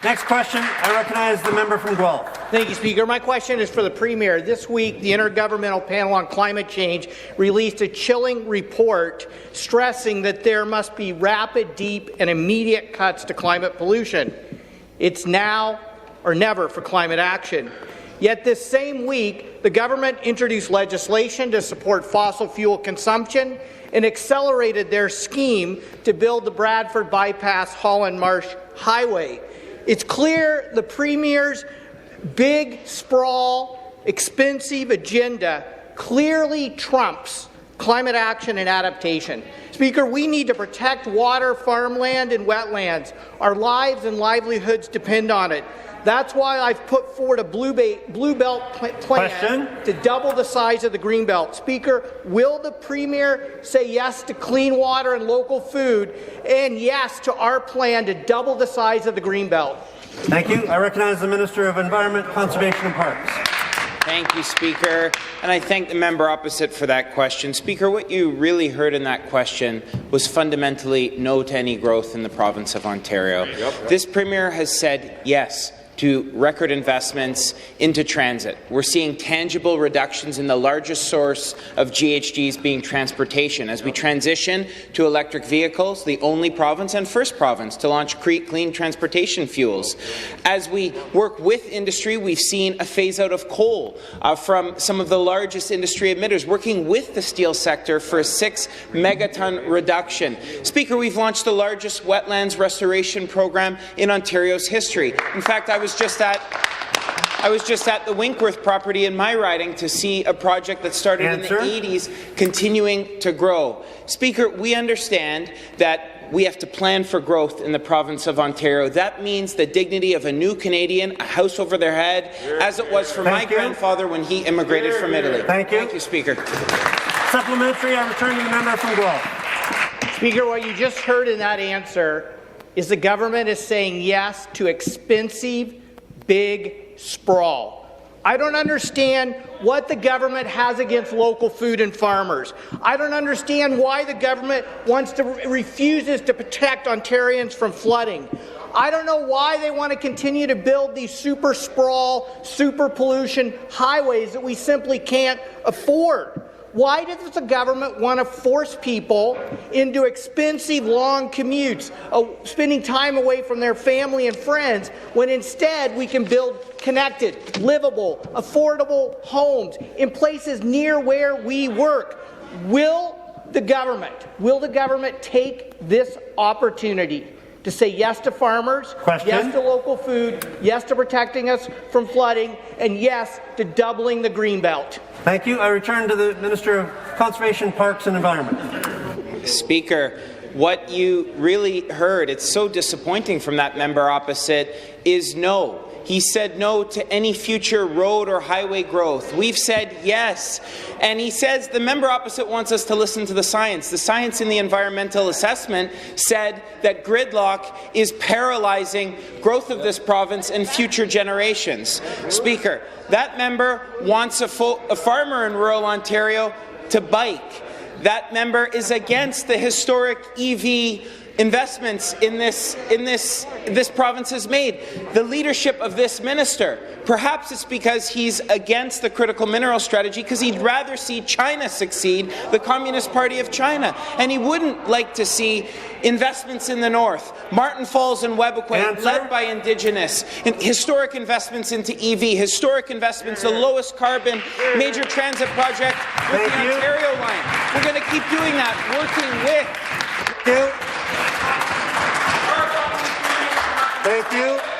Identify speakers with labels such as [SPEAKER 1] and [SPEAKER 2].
[SPEAKER 1] Next question, I recognize the member from Guelph.
[SPEAKER 2] Thank you, Speaker. My question is for the Premier. This week, the Intergovernmental Panel on Climate Change released a chilling report stressing that there must be rapid, deep, and immediate cuts to climate pollution. It's now or never for climate action. Yet this same week, the government introduced legislation to support fossil fuel consumption and accelerated their scheme to build the Bradford Bypass Holland Marsh Highway. It's clear the Premier's big, sprawl, expensive agenda clearly trumps climate action and adaptation. Speaker, we need to protect water, farmland, and wetlands. Our lives and livelihoods depend on it. That's why I've put forward a Blue Belt plan to double the size of the Greenbelt. Speaker, will the Premier say yes to clean water and local food, and yes to our plan to double the size of the Greenbelt?
[SPEAKER 1] Thank you. I recognize the Minister of Environment, Conservation and Parks.
[SPEAKER 3] Thank you, Speaker, and I thank the member opposite for that question. Speaker, what you really heard in that question was fundamentally no to any growth in the province of Ontario. This Premier has said yes to record investments into transit. We're seeing tangible reductions in the largest source of GHGs being transportation as we transition to electric vehicles, the only province and first province to launch clean transportation fuels. As we work with industry, we've seen a phase-out of coal from some of the largest industry emitters, working with the steel sector for a 6 megaton reduction. Speaker, we've launched the largest wetlands restoration program in Ontario's history. In fact, I was just at the Winkworth property in my riding to see a project that started in the 80s continuing to grow. Speaker, we understand that we have to plan for growth in the province of Ontario. That means the dignity of a new Canadian, a house over their head, as it was for my grandfather when he immigrated from Italy.
[SPEAKER 1] Thank you.
[SPEAKER 3] Thank you, Speaker.
[SPEAKER 1] Supplementary, I return to the member from Guelph.
[SPEAKER 2] Speaker, what you just heard in that answer is the government is saying yes to expensive, big sprawl. I don't understand what the government has against local food and farmers. I don't understand why the government refuses to protect Ontarians from flooding. I don't know why they want to continue to build these super sprawl, super pollution highways that we simply can't afford. Why does the government want to force people into expensive, long commutes, spending time away from their family and friends, when instead we can build connected, livable, affordable homes in places near where we work? Will the government take this opportunity to say yes to farmers, yes to local food, yes to protecting us from flooding, and yes to doubling the Greenbelt?
[SPEAKER 1] Thank you. I return to the Minister of Conservation, Parks and Environment.
[SPEAKER 3] Speaker, what you really heard, it's so disappointing from that member opposite, is no. He said no to any future road or highway growth. We've said yes. And he says the member opposite wants us to listen to the science. The science in the environmental assessment said that gridlock is paralyzing growth of this province and future generations. Speaker, that member wants a farmer in rural Ontario to bike. That member is against the historic EV investments in this province has made. The leadership of this minister, perhaps it's because he's against the critical mineral strategy, because he'd rather see China succeed, the Communist Party of China, and he wouldn't like to see investments in the north, Martin Falls and Webequie, led by Indigenous, and historic investments into EV, historic investments, the lowest carbon major transit project with the Ontario line. We're going to keep doing that, working with.
[SPEAKER 1] Thank you.